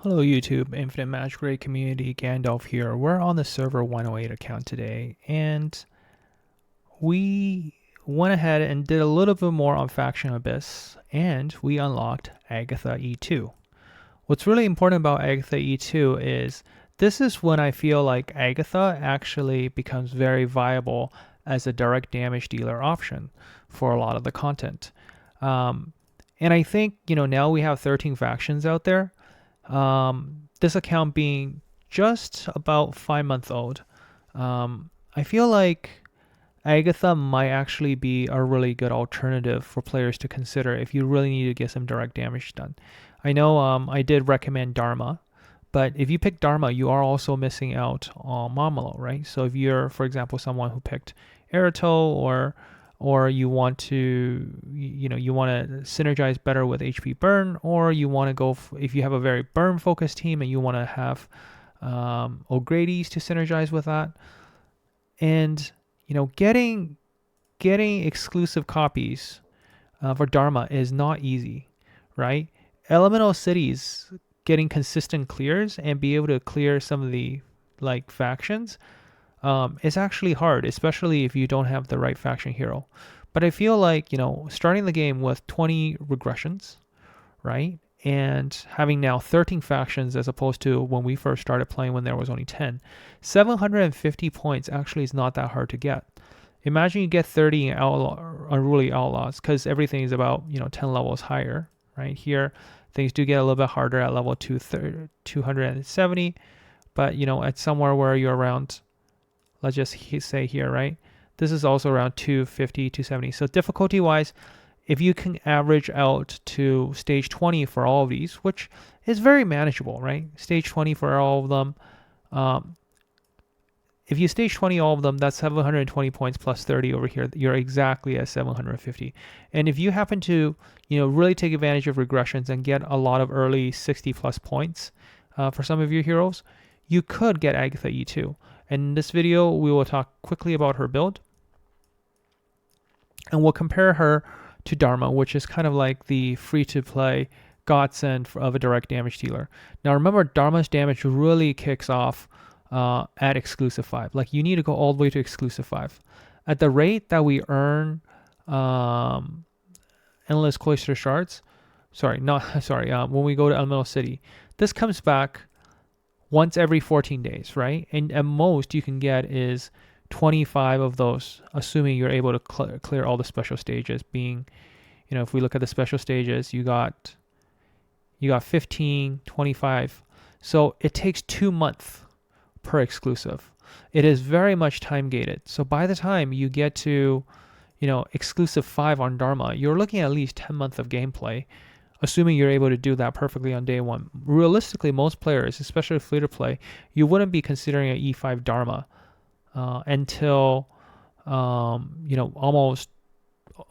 Hello YouTube, Infinite Magicraid community, Gandalf here. We're on the server 108 account today, and we went ahead and did a little bit more on Faction Abyss, and we unlocked Agatha E2. What's really important about Agatha E2 is this is when I feel like Agatha actually becomes very viable as a direct damage dealer option for a lot of the content. And I think, now we have 13 factions out there. This account being just about 5 months old, I feel like Agatha might actually be a really good alternative for players to consider if you really need to get some direct damage done. I know I did recommend Dharma, but if you pick Dharma, you are also missing out on mamello, right? So if you're, for example, someone who picked Erato or you want to you want to synergize better with HP burn, or you want to go if you have a very burn focused team and you want to have O'Grady's to synergize with that, and getting exclusive copies for Dharma is not easy, right? Elemental cities getting consistent clears and be able to clear some of the factions is actually hard, especially if you don't have the right faction hero. But I feel like, starting the game with 20 regressions, right? And having now 13 factions as opposed to when we first started playing when there was only 10. 750 points actually is not that hard to get. Imagine you get 30 unruly outlaws, because everything is about, 10 levels higher, right? Here, things do get a little bit harder at level 270, but, at somewhere where you're around, let's just say here, right? This is also around 250, 270. So difficulty wise, if you can average out to stage 20 for all of these, which is very manageable, right? Stage 20 for all of them. If you stage 20 all of them, that's 720 points plus 30 over here. You're exactly at 750. And if you happen to, really take advantage of regressions and get a lot of early 60 plus points for some of your heroes, you could get Agatha E2. In this video, we will talk quickly about her build, and we'll compare her to Dharma, which is kind of like the free-to-play godsend of a direct damage dealer. Now remember, Dharma's damage really kicks off at exclusive 5. Like, you need to go all the way to exclusive 5. At the rate that we earn endless cloister shards, when we go to Elemental City, this comes back once every 14 days, right? And at most you can get is 25 of those, assuming you're able to clear all the special stages. Being, if we look at the special stages, you got 15, 25. So it takes 2 months per exclusive. It is very much time gated. So by the time you get to, exclusive 5 on Dharma, you're looking at least 10 months of gameplay, assuming you're able to do that perfectly on day one. Realistically, most players, especially free to play, you wouldn't be considering an E5 Dharma until almost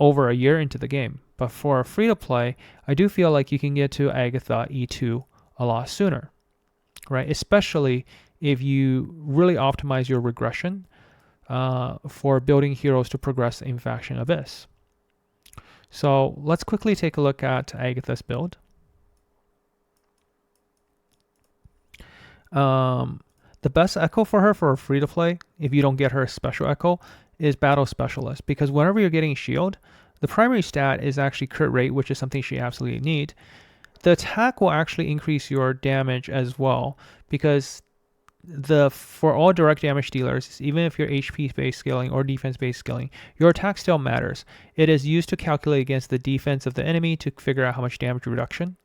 over a year into the game. But for free to play, I do feel like you can get to Agatha E2 a lot sooner, right? Especially if you really optimize your regression for building heroes to progress in Faction Abyss. So let's quickly take a look at Agatha's build. The best echo for her for free to play, if you don't get her special echo, is Battle Specialist, because whenever you're getting shield, the primary stat is actually crit rate, which is something she absolutely needs. The attack will actually increase your damage as well, because for all direct damage dealers, even if you're HP based scaling or defense based scaling, your attack still matters. It is used to calculate against the defense of the enemy to figure out how much damage reduction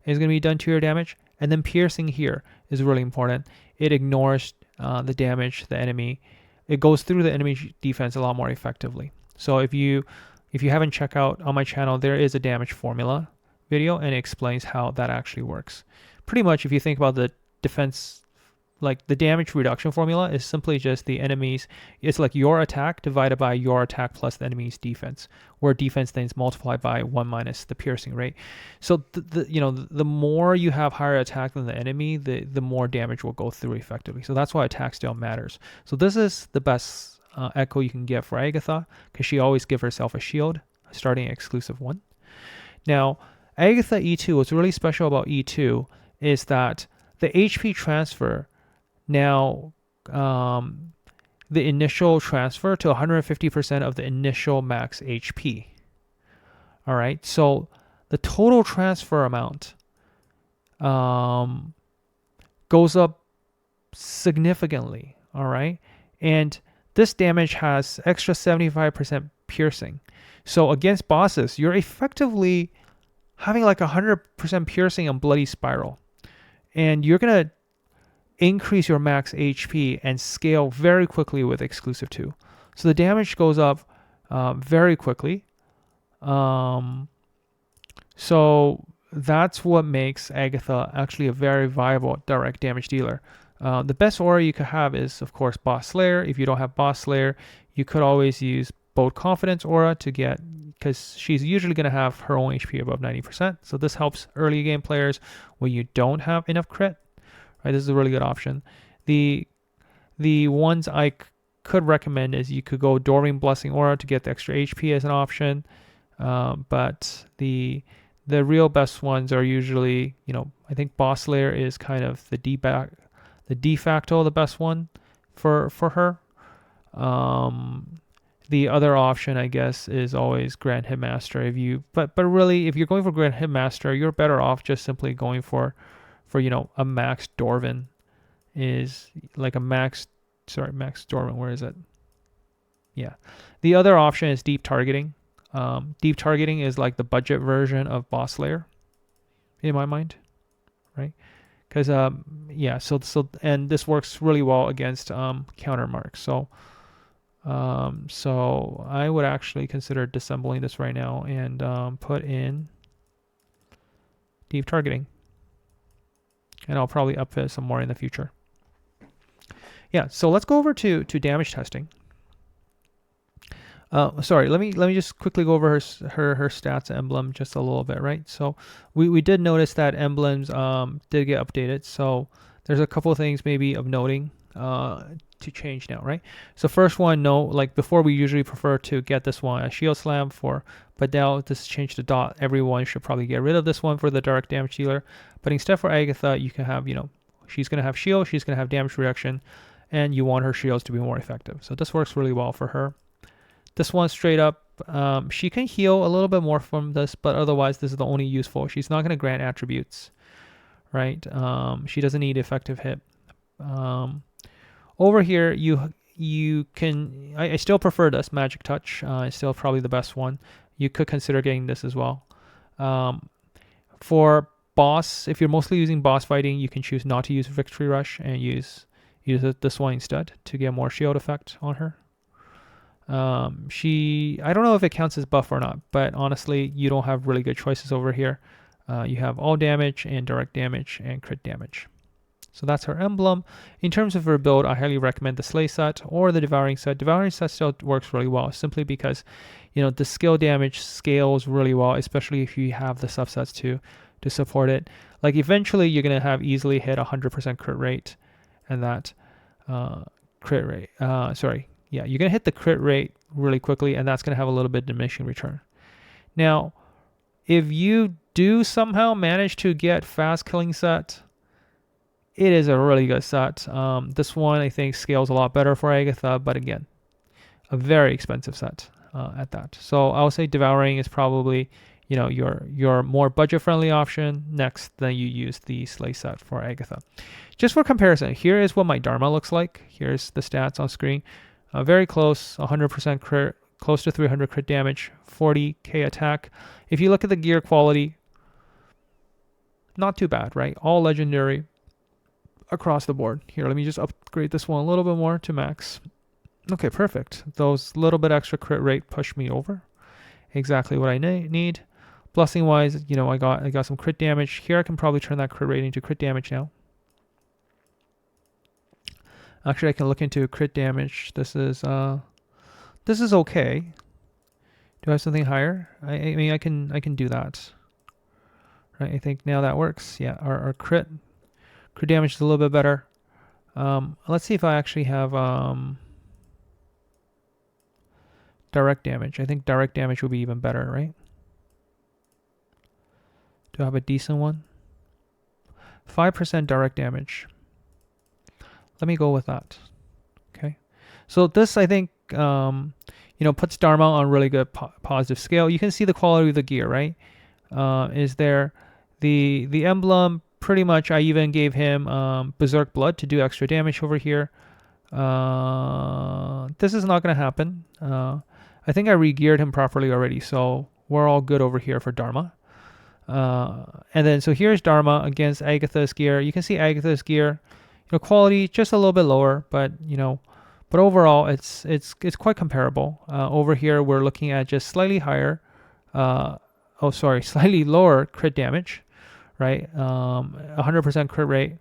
is going to be done to your damage. And then piercing here is really important. It ignores the damage the enemy. It goes through the enemy defense a lot more effectively. So if you haven't checked out on my channel, there is a damage formula video, and it explains how that actually works. Pretty much, if you think about the defense, like the damage reduction formula is simply just the enemy's, it's like your attack divided by your attack plus the enemy's defense, where defense then is multiplied by 1 minus the piercing rate. So the more you have higher attack than the enemy, the more damage will go through effectively. So that's why attack still matters. So this is the best echo you can get for Agatha, because she always gives herself a shield starting at exclusive 1. Now, Agatha E2, what's really special about E2 is that the HP transfer now, the initial transfer to 150% of the initial max HP. All right, so the total transfer amount goes up significantly. All right, and this damage has extra 75% piercing. So against bosses, you're effectively having like 100% piercing on Bloody Spiral, and you're gonna increase your max HP and scale very quickly with exclusive 2. So the damage goes up very quickly. So that's what makes Agatha actually a very viable direct damage dealer. The best aura you could have is, of course, Boss Slayer. If you don't have Boss Slayer, you could always use Bold Confidence aura to get, because she's usually going to have her own HP above 90%. So this helps early game players when you don't have enough crit. Right, this is a really good option. The ones I could recommend is you could go Dorming Blessing aura to get the extra HP as an option. But the real best ones are usually, I think Boss Slayer is kind of the de facto the best one for her. The other option, I guess, is always Grand Hitmaster. But really, if you're going for Grand Hitmaster, you're better off just simply going for a max Dorvin. Is like a max Dorvin. Where is it? Yeah. The other option is Deep Targeting. Deep Targeting is like the budget version of Boss Slayer, in my mind, right? Because so and this works really well against counter marks. So I would actually consider disassembling this right now and put in Deep Targeting, and I'll probably upfit some more in the future. Yeah, so let's go over to damage testing. Sorry, let me just quickly go over her stats emblem just a little bit, right? So we did notice that emblems did get updated. So there's a couple of things maybe of noting to change now, right? So first one, like before we usually prefer to get this one a shield slam for, but now this changed to dot. Everyone should probably get rid of this one for the direct damage dealer. But instead for Agatha, you can have, she's gonna have shield, she's gonna have damage reduction, and you want her shields to be more effective. So this works really well for her. This one straight up, she can heal a little bit more from this, but otherwise this is the only useful. She's not going to grant attributes, right? She doesn't need effective hit. Over here, you can, I still prefer this Magic Touch. It's still probably the best one. You could consider getting this as well. For boss, if you're mostly using boss fighting, you can choose not to use Victory Rush and use this one instead to get more shield effect on her. I don't know if it counts as buff or not, but honestly, you don't have really good choices over here. You have all damage and direct damage and crit damage. So that's her emblem. In terms of her build, I highly recommend the Slay set or the Devouring set. Devouring set still works really well, simply because, the skill damage scales really well, especially if you have the subsets to support it. Like eventually, you're gonna have easily hit 100% crit rate, and that crit rate. Yeah, you're going to hit the crit rate really quickly, and that's going to have a little bit diminishing return. Now, if you do somehow manage to get Fast Killing set, it is a really good set. This one, I think, scales a lot better for Agatha, but again, a very expensive set at that. So I would say Devouring is probably, your more budget-friendly option. Next, then you use the Slay set for Agatha. Just for comparison, here is what my Dharma looks like. Here's the stats on screen. Very close, 100% crit, close to 300 crit damage, 40k attack. If you look at the gear quality, not too bad, right? All legendary across the board. Here, let me just upgrade this one a little bit more to max. Okay, perfect. Those little bit extra crit rate pushed me over. Exactly what I need. Blessing wise, I got some crit damage. Here I can probably turn that crit rate into crit damage now. Actually, I can look into crit damage. This is okay. Do I have something higher? I mean, I can do that. Right? I think now that works. Yeah, our crit damage is a little bit better. Let's see if I actually have direct damage. I think direct damage will be even better, right? Do I have a decent one? 5% direct damage. Let me go with that. Okay. So this, I think, puts Dharma on a really good positive scale. You can see the quality of the gear, right? Is there the emblem? Pretty much, I even gave him Berserk Blood to do extra damage over here. This is not going to happen. I think I re-geared him properly already, so we're all good over here for Dharma. And then so here's Dharma against Agatha's gear. You can see Agatha's gear, quality just a little bit lower, but but overall it's quite comparable. Over here we're looking at just slightly higher, slightly lower crit damage, right? 100% crit rate.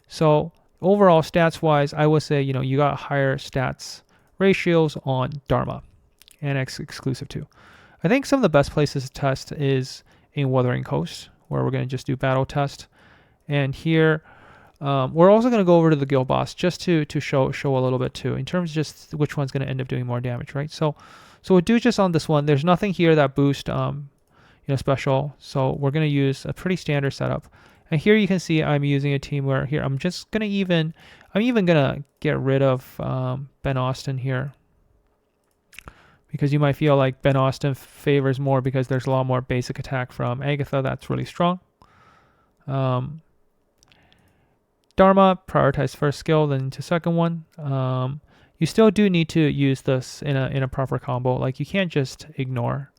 So overall stats wise, I would say you got higher stats ratios on Dharma and exclusive 2. I think some of the best places to test is in Wuthering Coast, where we're going to just do battle test. And here we're also going to go over to the guild boss just to show a little bit too, in terms of just which one's going to end up doing more damage, right? So we'll do just on this one. There's nothing here that boosts special, so we're going to use a pretty standard setup. And here you can see I'm using a team where here I'm just going to I'm even going to get rid of Ben Austin here, because you might feel like Ben Austin favors more because there's a lot more basic attack from Agatha. That's really strong. Dharma, prioritize first skill, then to second one. You still do need to use this in a proper combo. Like, you can't just ignore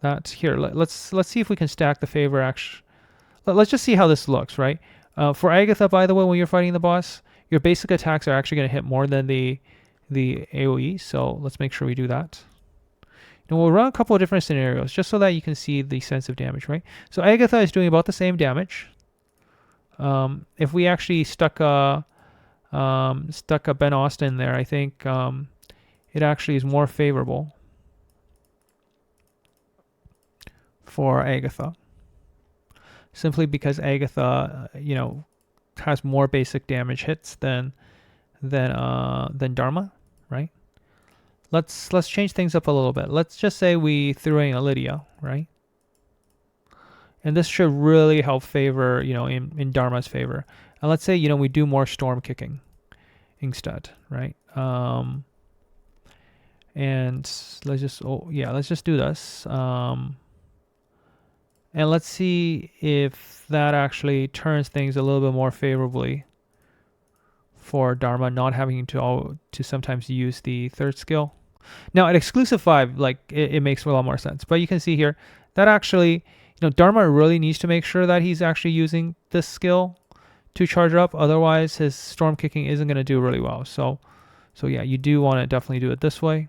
that. Here, let's see if we can stack the favor action. Let's just see how this looks, right? For Agatha, by the way, when you're fighting the boss, your basic attacks are actually going to hit more than the AoE. So let's make sure we do that. And we'll run a couple of different scenarios just so that you can see the sense of damage, right? So Agatha is doing about the same damage. If we actually stuck a Ben Austin there, I think it actually is more favorable for Agatha, simply because Agatha, has more basic damage hits than Dharma, right? Let's change things up a little bit. Let's just say we threw in a Lydia, right? And this should really help favor, in Dharma's favor. And let's say, we do more storm kicking instead, right? And let's just do this. And let's see if that actually turns things a little bit more favorably for Dharma, not having to sometimes use the third skill. Now at exclusive 5, like it makes a lot more sense. But you can see here that actually, Dharma really needs to make sure that he's actually using this skill to charge up. Otherwise, his storm kicking isn't going to do really well. So yeah, you do want to definitely do it this way.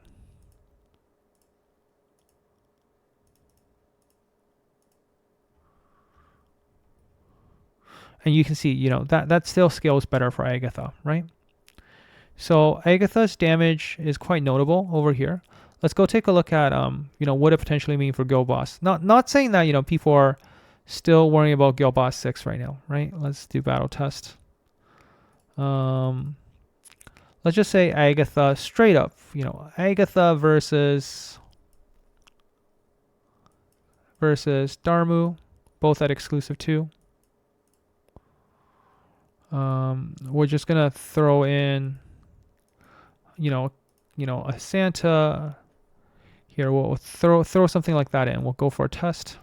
And you can see, that still scales better for Agatha, right? So Agatha's damage is quite notable over here. Let's go take a look at, what it potentially means for Guild Boss. Not saying that, people are still worrying about Guild Boss 6 right now, right? Let's do battle test. Let's just say Agatha straight up, Agatha versus Dharma, both at exclusive 2. We're just gonna throw in, a Santa. Here we'll throw something like that in. We'll go for a test.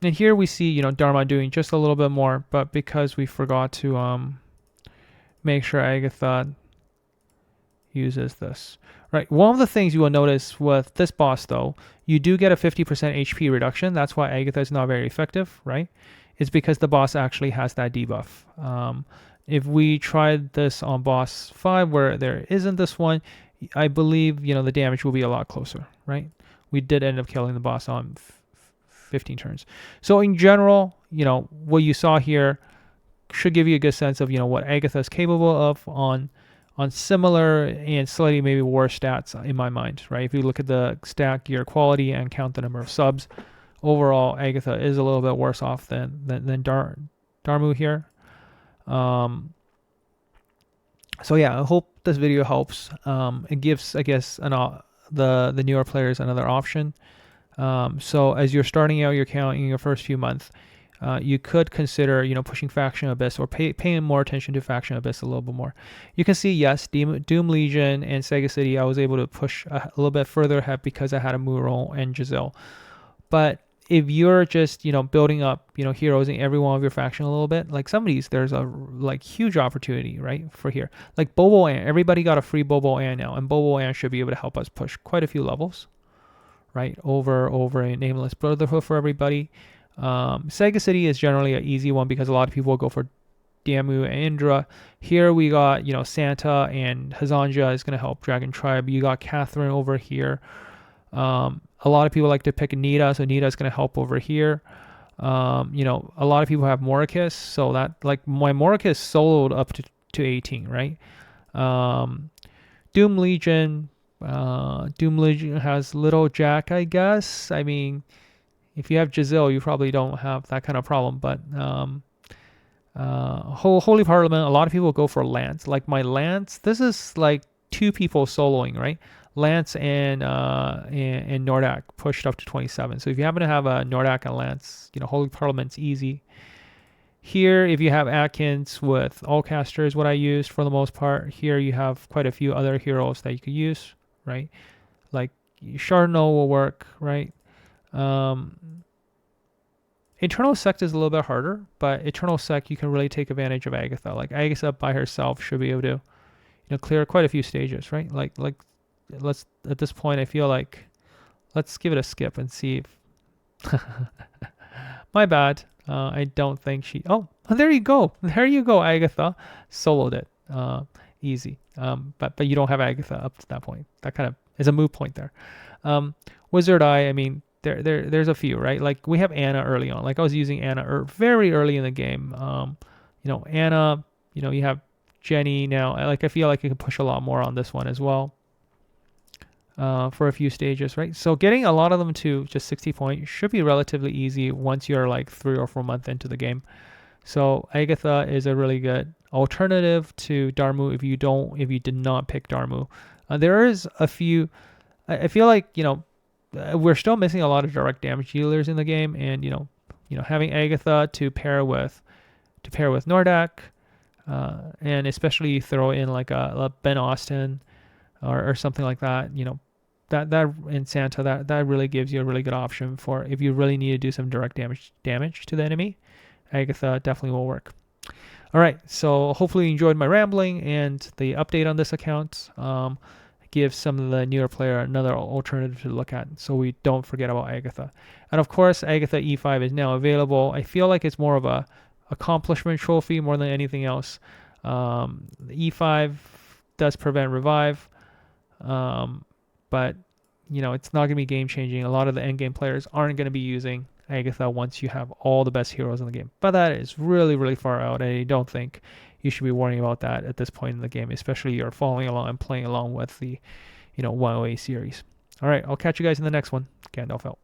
And here we see, Dharma doing just a little bit more, but because we forgot to make sure Agatha uses this. Right. One of the things you will notice with this boss, though, you do get a 50% HP reduction. That's why Agatha is not very effective, right? It's because the boss actually has that debuff. If we tried this on boss 5 where there isn't this one, I believe, the damage will be a lot closer, right? We did end up killing the boss on 15 turns. So in general, what you saw here should give you a good sense of, what Agatha is capable of on similar and slightly maybe worse stats in my mind, right? If you look at the stat gear quality and count the number of subs, overall Agatha is a little bit worse off than Dharma here. So yeah, I hope this video helps. It gives, I guess, the newer players another option. So as you're starting out your account in your first few months, you could consider, pushing Faction Abyss or paying more attention to Faction Abyss a little bit more. You can see, yes, Doom Legion and Sega City, I was able to push a little bit further ahead because I had a Mural and Giselle. But if you're just, building up, heroes in every one of your faction a little bit, like some of these, there's a huge opportunity, right, for here. Like Bobo Ann, everybody got a free Bobo Ann now, and Bobo Ann should be able to help us push quite a few levels, right, over a Nameless Brotherhood for everybody. Sega City is generally an easy one because a lot of people will go for Damu and Indra. Here we got, Santa and Hazanja is going to help Dragon Tribe. You got Catherine over here. A lot of people like to pick Nita, so Nita is going to help over here. A lot of people have Moricus, so that, like, my Moricus soloed up to 18, right? Doom Legion has Little Jack, I guess. I mean, if you have Giselle, you probably don't have that kind of problem. But Holy Parliament, a lot of people go for Lance. Like my Lance, this is like 2 people soloing, right? Lance and Nordak pushed up to 27. So if you happen to have a Nordak and Lance, Holy Parliament's easy. Here, if you have Atkins with Allcaster is what I used for the most part. Here you have quite a few other heroes that you could use, right? Like Chardonnay will work, right? Eternal Sect is a little bit harder, but Eternal Sect you can really take advantage of Agatha. Like Agatha by herself should be able to, clear quite a few stages, right? Like let's, at this point I feel like let's give it a skip and see if my bad. I don't think she. Oh, there you go. There you go, Agatha soloed it. Easy. But you don't have Agatha up to that point. That kind of is a moot point there. Wizard Eye. I mean, there's a few, right? Like we have Anna early on. Like I was using Anna very early in the game. Anna. You have Jenny now. I feel like you can push a lot more on this one as well. For a few stages, right? So getting a lot of them to just 60 points should be relatively easy once you're like 3 or 4 months into the game. So Agatha is a really good alternative to Dharma if you did not pick Dharma. There is a few. I feel like we're still missing a lot of direct damage dealers in the game, and having Agatha to pair with Nordak, and especially throw in like a Ben Austin or something like that, that in Santa, that really gives you a really good option for if you really need to do some direct damage to the enemy. Agatha definitely will work. All right, so hopefully you enjoyed my rambling and the update on this account. Give some of the newer player another alternative to look at, so we don't forget about Agatha. And of course, Agatha E5 is now available. I feel like it's more of a accomplishment trophy more than anything else. The E5 does prevent revive. But it's not going to be game changing. A lot of the end game players aren't going to be using Agatha once you have all the best heroes in the game. But that is really, really far out. I don't think you should be worrying about that at this point in the game, especially you're following along and playing along with the 108 series. All right, I'll catch you guys in the next one. Gandalf out.